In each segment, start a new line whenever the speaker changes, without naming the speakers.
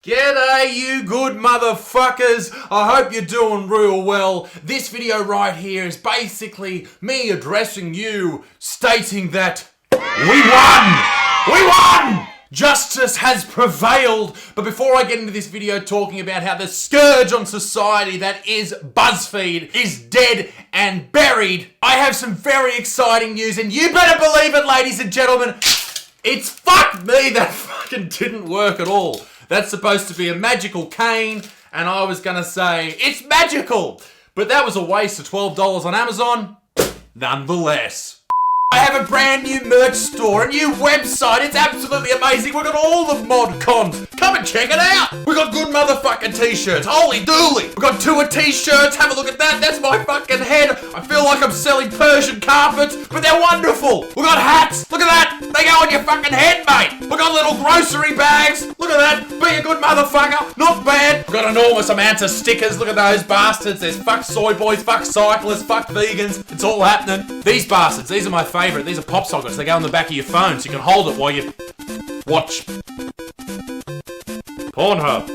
G'day you good motherfuckers, I hope you're doing real well. This video right here is basically me addressing you, stating that we won! Justice has prevailed. But before I get into this video talking about how the scourge on society that is Buzzfeed is dead and buried, I have some very exciting news, and you better believe it, ladies and gentlemen, it's fuck me, that fucking didn't work at all. That's supposed to be a magical cane, and I was gonna say, it's magical! But that was a waste of $12 on Amazon, nonetheless. I have a brand new merch store, a new website, it's absolutely amazing, we've got all the mod cons, come and check it out! We've got good motherfucking t-shirts, holy dooly! We've got tour t-shirts, have a look at that, that's my fucking head, I feel like I'm selling Persian carpets, but they're wonderful! We've got hats, look at that, they go on your fucking head, mate! We've got little grocery bags, look at that, be a good motherfucker, not bad! We've got enormous amounts of stickers, look at those bastards, there's fuck soy boys, fuck cyclists, fuck vegans, it's all happening. These bastards, these are my favourite, these are pop sockets, they go on the back of your phone so you can hold it while you watch Pornhub.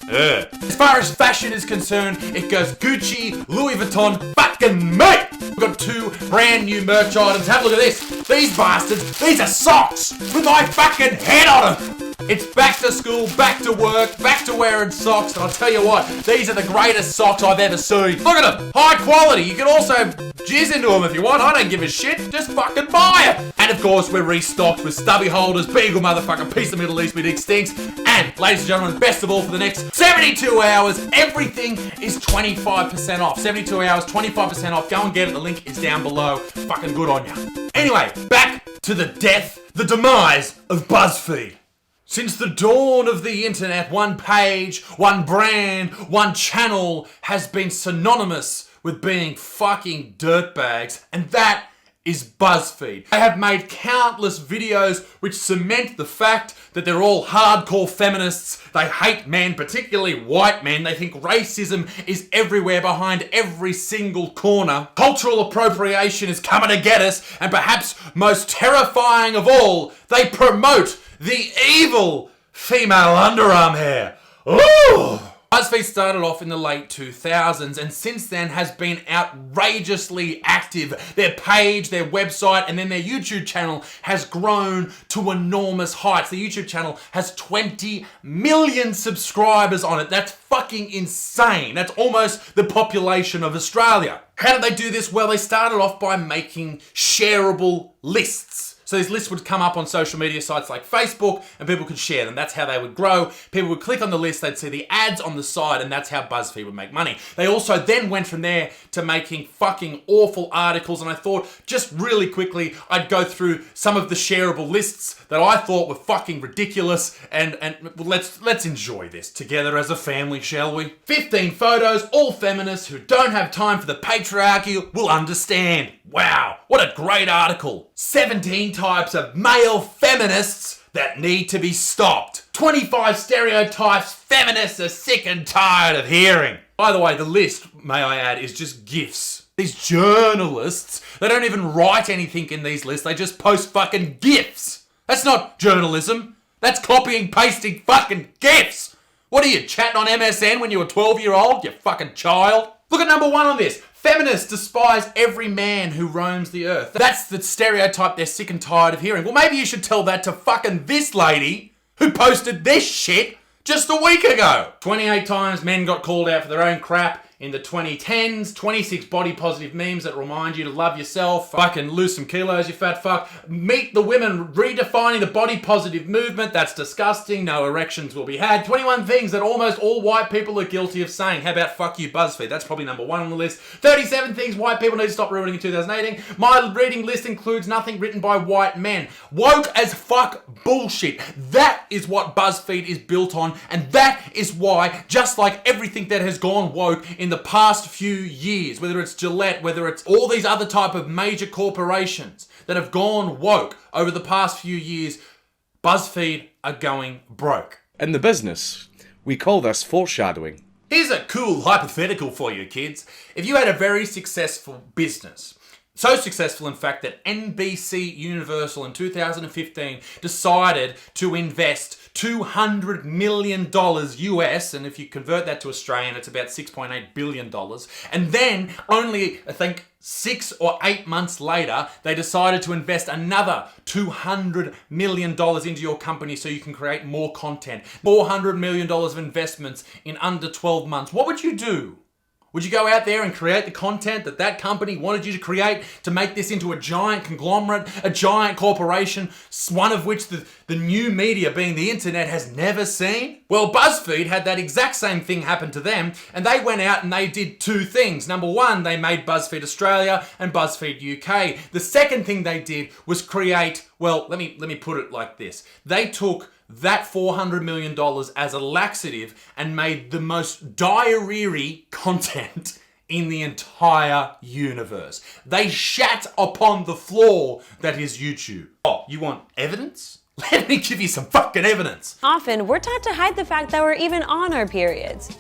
As far as fashion is concerned, it goes Gucci, Louis Vuitton, fucking mate! We've got two brand new merch items. Have a look at this. These bastards, these are socks with my fucking head on them. It's back to school, back to work, back to wearing socks, and I'll tell you what, these are the greatest socks I've ever seen. Look at them, high quality. You can also jizz into them if you want. I don't give a shit, just fucking buy it. And of course, we're restocked with stubby holders, beagle motherfucking piece of Middle East, me dick stinks. And ladies and gentlemen, best of all, for the next 72 hours, everything is 25% off. 72 hours, 25% off. Go and get it, the link is down below. Fucking good on ya. Anyway, back to the death, the demise of Buzzfeed. Since the dawn of the internet, one page, one brand, one channel has been synonymous with being fucking dirtbags, and that is Buzzfeed. They have made countless videos which cement the fact that they're all hardcore feminists. They hate men, particularly white men. They think racism is everywhere, behind every single corner. Cultural appropriation is coming to get us, and perhaps most terrifying of all, they promote the evil female underarm hair. Ooh! Buzzfeed started off in the late 2000s and since then has been outrageously active. Their page, their website, and then their YouTube channel has grown to enormous heights. The YouTube channel has 20 million subscribers on it. That's fucking insane. That's almost the population of Australia. How did they do this? Well, they started off by making shareable lists. So these lists would come up on social media sites like Facebook and people could share them. That's how they would grow. People would click on the list, they'd see the ads on the side, and that's how Buzzfeed would make money. They also then went from there to making fucking awful articles, and I thought just really quickly I'd go through some of the shareable lists that I thought were fucking ridiculous, and let's enjoy this together as a family, shall we? 15 photos, all feminists who don't have time for the patriarchy will understand. Wow, what a great article. 17 types of male feminists that need to be stopped. 25 stereotypes feminists are sick and tired of hearing. By the way, the list, may I add, is just GIFs. These journalists, they don't even write anything in these lists, they just post fucking GIFs. That's not journalism. That's copying, pasting fucking GIFs. What are you, chatting on MSN when you were 12-year-old, you fucking child? Look at number 1 on this. Feminists despise every man who roams the earth. That's the stereotype they're sick and tired of hearing. Well, maybe you should tell that to fucking this lady who posted this shit just a week ago. 28 times men got called out for their own crap in the 2010s. 26 body positive memes that remind you to love yourself. Fucking lose some kilos, you fat fuck. Meet the women redefining the body positive movement. That's disgusting. No erections will be had. 21 things that almost all white people are guilty of saying. How about fuck you, Buzzfeed? That's probably number 1 on the list. 37 things white people need to stop ruining in 2018. My reading list includes nothing written by white men. Woke as fuck bullshit. That is what Buzzfeed is built on, and that is why, just like everything that has gone woke in the past few years, whether it's Gillette, whether it's all these other type of major corporations that have gone woke over the past few years, Buzzfeed are going broke.
In the business, we call this foreshadowing.
Here's a cool hypothetical for you kids. If you had a very successful business, so successful in fact that NBC Universal in 2015 decided to invest $200 million US, and if you convert that to Australian, it's about $6.8 billion. And then only, I think, 6 or 8 months later, they decided to invest another $200 million into your company so you can create more content. $400 million of investments in under 12 months. What would you do? Would you go out there and create the content that that company wanted you to create to make this into a giant conglomerate, a giant corporation, one of which the new media, being the internet, has never seen? Well, Buzzfeed had that exact same thing happen to them, and they went out and they did two things. Number one, they made Buzzfeed Australia and Buzzfeed UK. The second thing they did was create, well, let me put it like this. They took that $400 million as a laxative and made the most diarrhea content in the entire universe. They shat upon the floor that is YouTube. Oh, you want evidence? Let me give you some fucking evidence.
Often, we're taught to hide the fact that we're even on our periods.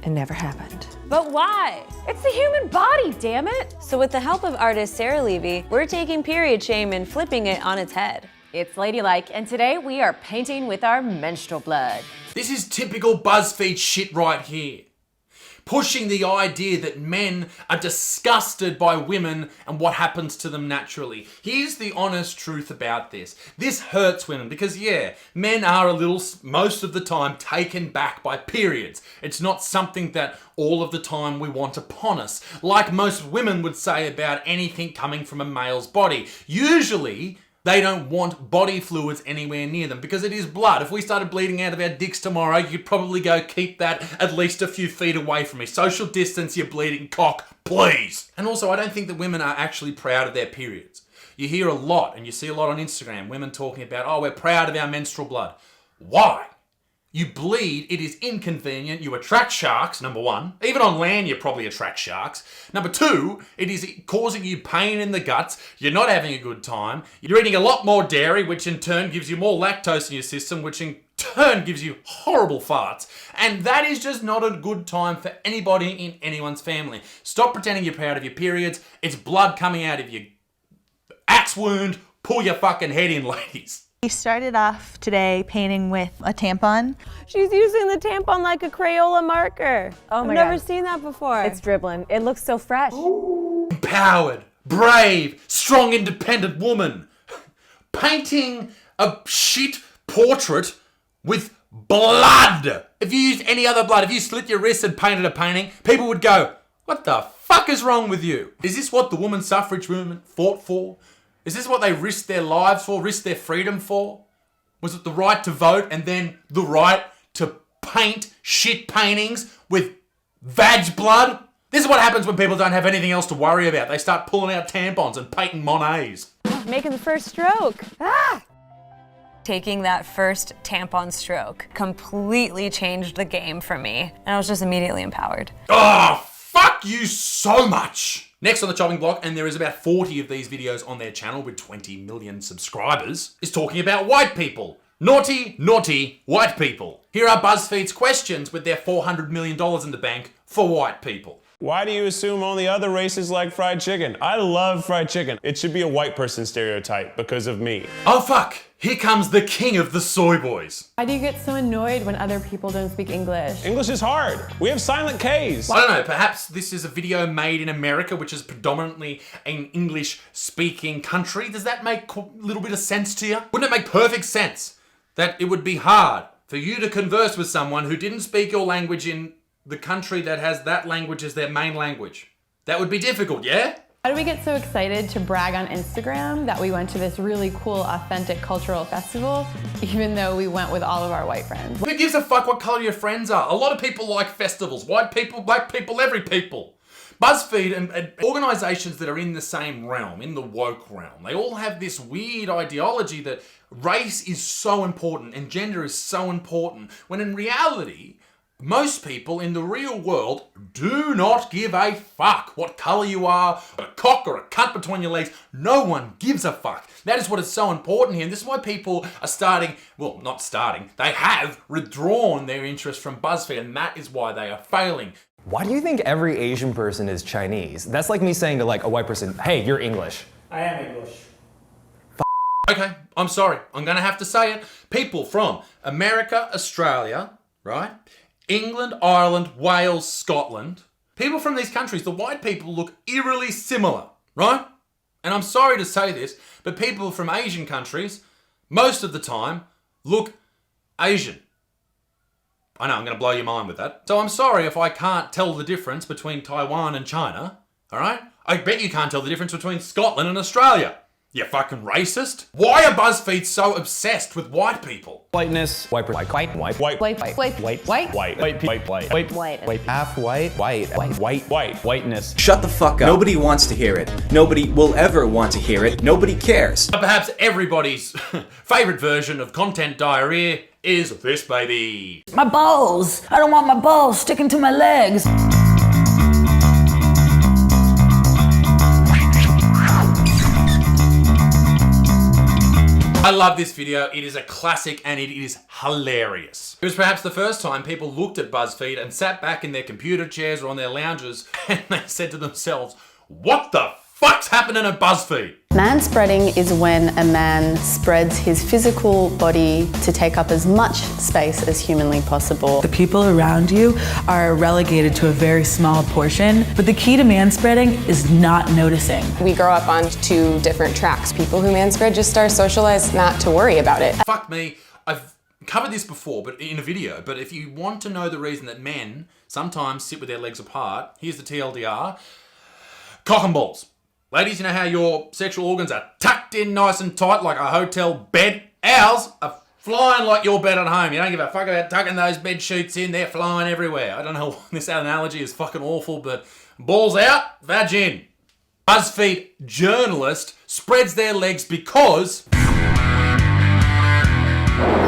It never happened.
But why?
It's the human body, damn it!
So with the help of artist Sarah Levy, we're taking period shame and flipping it on its head.
It's ladylike, and today we are painting with our menstrual blood.
This is typical BuzzFeed shit right here. Pushing the idea that men are disgusted by women and what happens to them naturally. Here's the honest truth about this. This hurts women because, yeah, men are a little, most of the time, taken back by periods. It's not something that all of the time we want upon us, like most women would say about anything coming from a male's body. Usually, they don't want body fluids anywhere near them because it is blood. If we started bleeding out of our dicks tomorrow, you'd probably go, keep that at least a few feet away from me. Social distance, you bleeding cock, please. And also, I don't think that women are actually proud of their periods. You hear a lot, and you see a lot on Instagram, women talking about, oh, we're proud of our menstrual blood. Why? You bleed, it is inconvenient, you attract sharks, number one. Even on land, you probably attract sharks. Number two, it is causing you pain in the guts, you're not having a good time, you're eating a lot more dairy, which in turn gives you more lactose in your system, which in turn gives you horrible farts. And that is just not a good time for anybody in anyone's family. Stop pretending you're proud of your periods, it's blood coming out of your axe wound, pull your fucking head in, ladies.
We started off today painting with a tampon.
She's using the tampon like a Crayola marker.
Oh my
I've never
God.
seen that before.
It's dribbling. It looks so fresh.
Empowered, brave, strong, independent woman. Painting a shit portrait with blood. If you used any other blood, if you slit your wrist and painted a painting, people would go, what the fuck is wrong with you? Is this what the women's suffrage movement fought for? Is this what they risked their lives for, risked their freedom for? Was it the right to vote and then the right to paint shit paintings with vag blood? This is what happens when people don't have anything else to worry about. They start pulling out tampons and painting Monets.
Making the first stroke. Taking that first tampon stroke completely changed the game for me, and I was just immediately empowered.
Oh, fuck you so much. Next on the chopping block, and there is about 40 of these videos on their channel with 20 million subscribers, is talking about white people. Naughty, naughty white people. Here are BuzzFeed's questions with their $400 million in the bank for white people.
Why do you assume only other races like fried chicken? I love fried chicken. It should be a white person stereotype because of me.
Oh fuck, here comes the king of the soy boys.
Why do you get so annoyed when other people don't speak English?
English is hard. We have silent Ks.
I don't know, perhaps this is a video made in America, which is predominantly an English-speaking country. Does that make a little bit of sense to you? Wouldn't it make perfect sense that it would be hard for you to converse with someone who didn't speak your language in the country that has that language as their main language? That would be difficult, yeah?
How do we get so excited to brag on Instagram that we went to this really cool, authentic cultural festival, even though we went with all of our white friends?
Who gives a fuck what color your friends are? A lot of people like festivals. White people, black people, every people. BuzzFeed and organizations that are in the same realm, in the woke realm, they all have this weird ideology that race is so important and gender is so important, when in reality, most people in the real world do not give a fuck what color you are, a cock or a cunt between your legs. No one gives a fuck. That is what is so important here. And this is why people are starting, well, not starting, they have withdrawn their interest from BuzzFeed, and that is why they are failing.
Why do you think every Asian person is Chinese? That's like me saying to like a white person, hey, you're English.
I am English.
Okay, I'm sorry. I'm going to have to say it. People from America, Australia, right? England, Ireland, Wales, Scotland. People from these countries, the white people look eerily similar, right? And I'm sorry to say this, but people from Asian countries, most of the time, look Asian. I know, I'm going to blow your mind with that. So I'm sorry if I can't tell the difference between Taiwan and China, all right? I bet you can't tell the difference between Scotland and Australia. You fucking racist. Why are Buzzfeed so obsessed with white people?
Whiteness. White. White. White. White. White.
White, white, white,
White.
white,
White. White.
white,
White. Half white. White. White.
White.
Whiteness.
Shut the fuck up. Nobody wants to hear it. Nobody will ever want to hear it. Nobody cares.
But perhaps everybody's favourite version of content diarrhea is this baby.
My balls! I don't want my balls sticking to my legs.
I love this video. It is a classic and it is hilarious. It was perhaps the first time people looked at Buzzfeed and sat back in their computer chairs or on their lounges and they said to themselves, what the fuck's happening at Buzzfeed?
Manspreading is when a man spreads his physical body to take up as much space as humanly possible.
The people around you are relegated to a very small portion, but the key to manspreading is not noticing.
We grow up on two different tracks. People who manspread just are socialized not to worry about it.
Fuck me, I've covered this before, but in a video, but if you want to know the reason that men sometimes sit with their legs apart, here's the TLDR. Cock and balls. Ladies, you know how your sexual organs are tucked in nice and tight like a hotel bed? Ours are flying like your bed at home. You don't give a fuck about tucking those bed sheets in. They're flying everywhere. I don't know, this analogy is fucking awful, but balls out, vag in. Buzzfeed journalist spreads their legs because...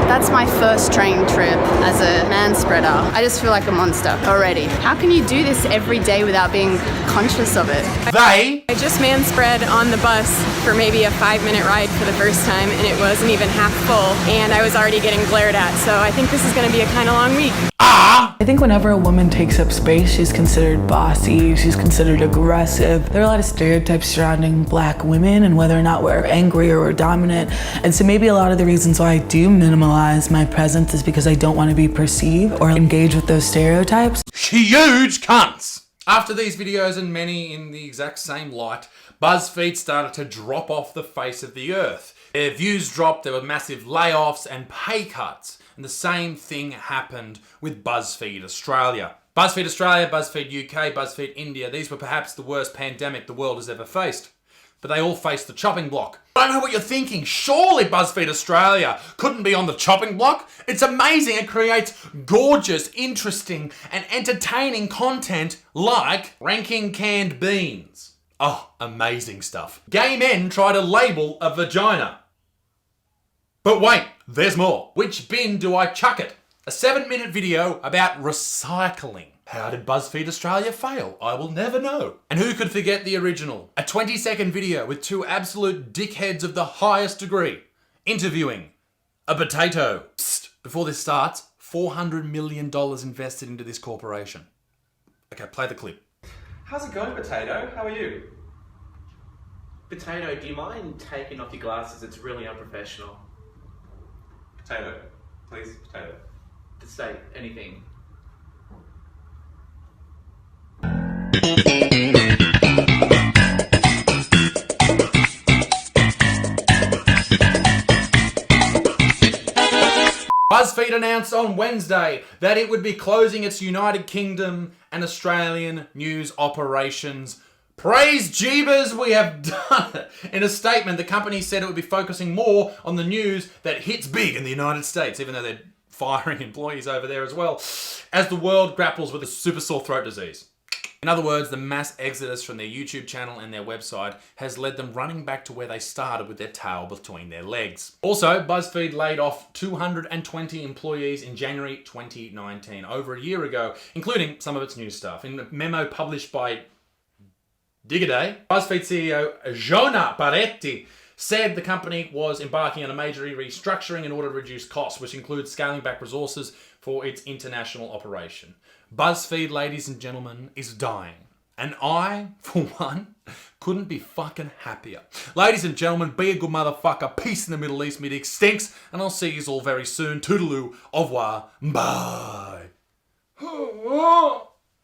That's my first train trip as a manspreader. I just feel like a monster already. How can you do this every day without being conscious of it?
They...
I just manspread on the bus for maybe a 5-minute ride for the first time, and it wasn't even half full, and I was already getting glared at, so I think this is gonna be a kind of long week.
I think whenever a woman takes up space, she's considered bossy, she's considered aggressive. There are a lot of stereotypes surrounding black women and whether or not we're angry or we're dominant. And so maybe a lot of the reasons why I do minimalize my presence is because I don't want to be perceived or engage with those stereotypes.
Huge cunts! After these videos and many in the exact same light, Buzzfeed started to drop off the face of the earth. Their views dropped, there were massive layoffs and pay cuts. And the same thing happened with Buzzfeed Australia. Buzzfeed Australia, Buzzfeed UK, Buzzfeed India, these were perhaps the worst pandemic the world has ever faced. But they all faced the chopping block. I don't know what you're thinking. Surely Buzzfeed Australia couldn't be on the chopping block? It's amazing. It creates gorgeous, interesting, and entertaining content like ranking canned beans. Oh, amazing stuff. Gay men try to label a vagina. But wait, there's more. Which bin do I chuck it? A 7-minute video about recycling. How did Buzzfeed Australia fail? I will never know. And who could forget the original? A 20-second video with two absolute dickheads of the highest degree interviewing a potato. Psst, before this starts, $400 million invested into this corporation. Okay, play the clip.
How's it going, Potato? How are you? Potato, do you mind taking off your glasses? It's really unprofessional. Potato, please, Potato. Just say anything.
BuzzFeed announced on Wednesday that it would be closing its United Kingdom and Australian news operations. Praise Jeebus, we have done it. In a statement, the company said it would be focusing more on the news that hits big in the United States, even though they're firing employees over there as well, as the world grapples with a super sore throat disease. In other words, the mass exodus from their YouTube channel and their website has led them running back to where they started with their tail between their legs. Also, BuzzFeed laid off 220 employees in January 2019, over a year ago, including some of its new staff. In a memo published by Digaday, BuzzFeed CEO Jonah Paretti said the company was embarking on a major restructuring in order to reduce costs, which includes scaling back resources for its international operation. BuzzFeed, ladies and gentlemen, is dying. And I, for one, couldn't be fucking happier. Ladies and gentlemen, be a good motherfucker. Peace in the Middle East. Me dick stinks. And I'll see you all very soon. Toodaloo. Au revoir. Bye.